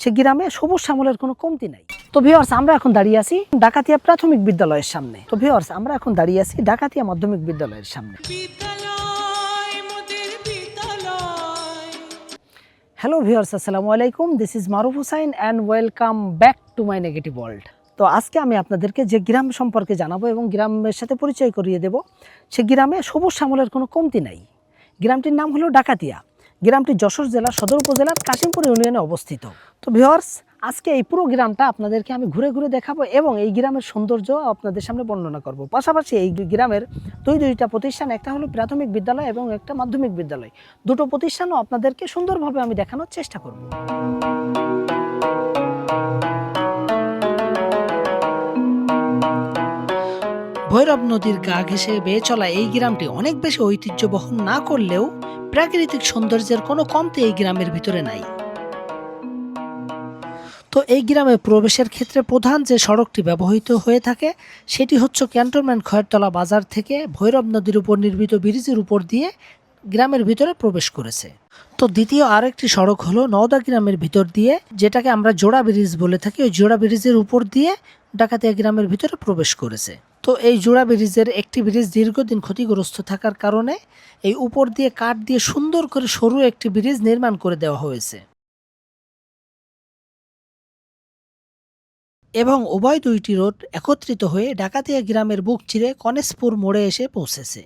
সে গ্রামে সবুজ শ্যামলের কোনো কমতি নাই। তো ভিউয়ার্স, আমরা এখন দাঁড়িয়ে আছি ডাকাতিয়া প্রাথমিক বিদ্যালয়ের সামনে। ডাকাতিয়া মাধ্যমিক বিদ্যালয়ের সামনে। হ্যালো ভিউয়ার্স, আসসালামু আলাইকুম। This is Maruf Hussain and welcome back to my negative world. তো আজকে আমি আপনাদেরকে যে গ্রাম সম্পর্কে জানাবো এবং গ্রামের সাথে পরিচয় করিয়ে দেব, সে গ্রামে সবুজ শ্যামলের কোনো কমতি নাই। গ্রামটির নাম হলো ডাকাতিয়া। গ্রামটি যশোর জেলার সদর উপজেলার কাশিমপুর ইউনিয়নে অবস্থিত। তো ভিউয়ার্স, আজকে এই পুরো গ্রামটা আপনাদেরকে আমি ঘুরে ঘুরে দেখাবো এবং এই গ্রামের সৌন্দর্য আপনাদের সামনে বর্ণনা করব। পাশাপাশি এই গ্রামের দুইটা প্রতিষ্ঠান, একটা হলো প্রাথমিক বিদ্যালয় এবং একটা মাধ্যমিক বিদ্যালয়। দুটো প্রতিষ্ঠানও আপনাদেরকে সুন্দরভাবে আমি দেখানোর চেষ্টা করব। ভৈরব নদীর গা ঘেঁষে বেয়ে চলা এই গ্রামটি অনেক বেশি ঐতিহ্য বহন না করলেও প্রাকৃতিক সৌন্দর্যের কোনো কমতি এই গ্রামের ভিতরে নাই। তো এই গ্রামে প্রবেশের ক্ষেত্রে প্রধান যে সড়কটি ব্যবহৃত হয়ে থাকে সেটি হচ্ছে ক্যান্টনমেন্ট খয়েরতলা বাজার থেকে ভৈরব নদীর উপর নির্মিত ব্রিজের উপর দিয়ে গ্রামের ভিতরে প্রবেশ করেছে। তো দ্বিতীয় আরেকটি সড়ক হলো নওদা গ্রামের ভিতর দিয়ে, যেটাকে আমরা জোড়া ব্রিজ বলে থাকি। ওই জোড়া ব্রিজের উপর দিয়ে ডাকাতিয়া গ্রামের ভিতরে প্রবেশ করেছে। তো এই জোড়া ব্রিজের একটি ব্রিজ দীর্ঘদিন ক্ষতিগ্রস্ত থাকার কারণে এই উপর দিয়ে কাঠ দিয়ে সুন্দর করে সরু একটি ব্রিজ নির্মাণ করে দেওয়া হয়েছে এবং উভয় দুইটি রোড একত্রিত হয়ে ডাকাতিয়া গ্রামের বুক চিরে কনেসপুর মোড়ে এসে পৌঁছেছে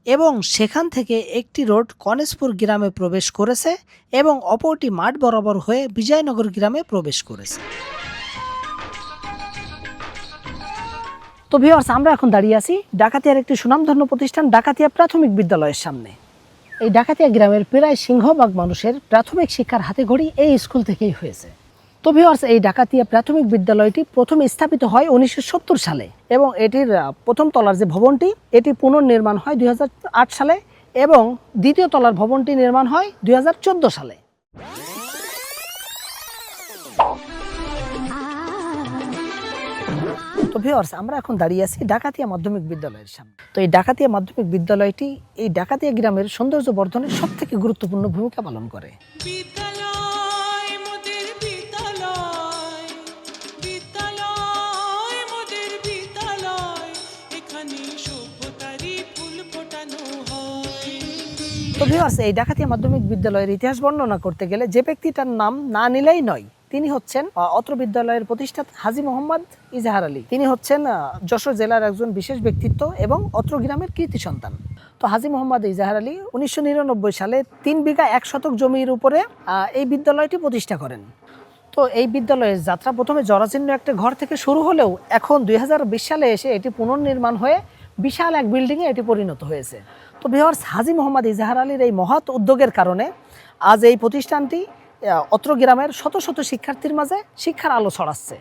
এবং সেখান থেকে একটি রোড কনেসপুর গ্রামে প্রবেশ করেছে এবং অপরটি মাঠ বরাবর হয়ে বিজয়নগর গ্রামে প্রবেশ করেছে। তো ভিউয়ার্স, আমরা এখন দাঁড়িয়ে আছি ডাকাতিয়ার একটি সুনামধন্য প্রতিষ্ঠান ডাকাতিয়া প্রাথমিক বিদ্যালয়ের সামনে। এই ডাকাতিয়া গ্রামের প্রায় সিংহভাগ মানুষের প্রাথমিক শিক্ষার হাতেখড়ি এই স্কুল থেকেই হয়েছে। তো ভিউয়ার্স, এই ডাকাতিয়া প্রাথমিক বিদ্যালয়টি প্রথমে স্থাপিত হয় 1970 সালে এবং এটির প্রথম তলার যে ভবনটি এটি পুনর্নির্মাণ হয় 2008 সালে এবং দ্বিতীয় তলার ভবনটি নির্মাণ হয় 2014 সালে। তো ভিউয়ার্স, আমরা এখন দাঁড়িয়ে আছি ডাকাতিয়া মাধ্যমিক বিদ্যালয়ের সামনে। তো এই ডাকাতিয়া মাধ্যমিক বিদ্যালয়টি এই ডাকাতিয়া গ্রামের সৌন্দর্য বর্ধনের সবথেকে গুরুত্বপূর্ণ ভূমিকা পালন করে। তো ভিউয়ার্স, এই ডাকাতিয়া মাধ্যমিক বিদ্যালয়ের ইতিহাস বর্ণনা করতে গেলে যে ব্যক্তিটার নাম না নিলেই নয়, তিনি হচ্ছেন অত্র বিদ্যালয়ের প্রতিষ্ঠাতা হাজী মোহাম্মদ ইজাহার আলী। তিনি হচ্ছেন যশোর জেলার একজন বিশেষ ব্যক্তিত্ব এবং অত্র গ্রামের কৃতি সন্তান। তো হাজী মোহাম্মদ ইজাহার আলী 1999 সালে 3 বিঘা 1 শতক জমির উপরে এই বিদ্যালয়টি প্রতিষ্ঠা করেন। তো এই বিদ্যালয়ের যাত্রা প্রথমে জরাজীর্ণ একটা ঘর থেকে শুরু হলেও এখন 2020 সালে এসে এটি পুনর্নির্মাণ হয়ে বিশাল এক বিল্ডিংয়ে এটি পরিণত হয়েছে। তো ভিউয়ার্স, হাজী মোহাম্মদ ইজাহার আলীর এই মহৎ উদ্যোগের কারণে আজ এই প্রতিষ্ঠানটি অত্র গ্রামের শত শত শিক্ষার্থীর মাঝে শিক্ষার আলো ছড়াচ্ছে।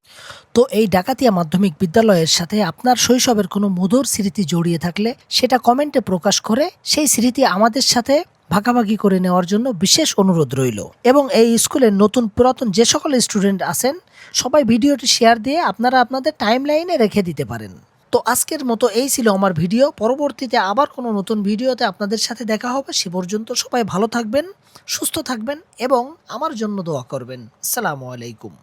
তো এই ডাকাতিয়া মাধ্যমিক বিদ্যালয়ের সাথে আপনার শৈশবের কোনো মধুর স্মৃতি জড়িয়ে থাকলে সেটা কমেন্টে প্রকাশ করে সেই স্মৃতি আমাদের সাথে ভাগাভাগি করে নেওয়ার জন্য বিশেষ অনুরোধ রইল। এবং এই স্কুলের নতুন পুরাতন যে সকল স্টুডেন্ট আছেন সবাই ভিডিওটি শেয়ার দিয়ে আপনারা আপনাদের টাইম লাইনে রেখে দিতে পারেন। তো আজকের মতো এই ছিল আমার ভিডিও। পরবর্তীতে আবার কোনো নতুন ভিডিওতে আপনাদের সাথে দেখা হবে। সে পর্যন্ত সবাই ভালো থাকবেন, সুস্থ থাকবেন এবং আমার জন্য দোয়া করবেন। আসসালামু আলাইকুম।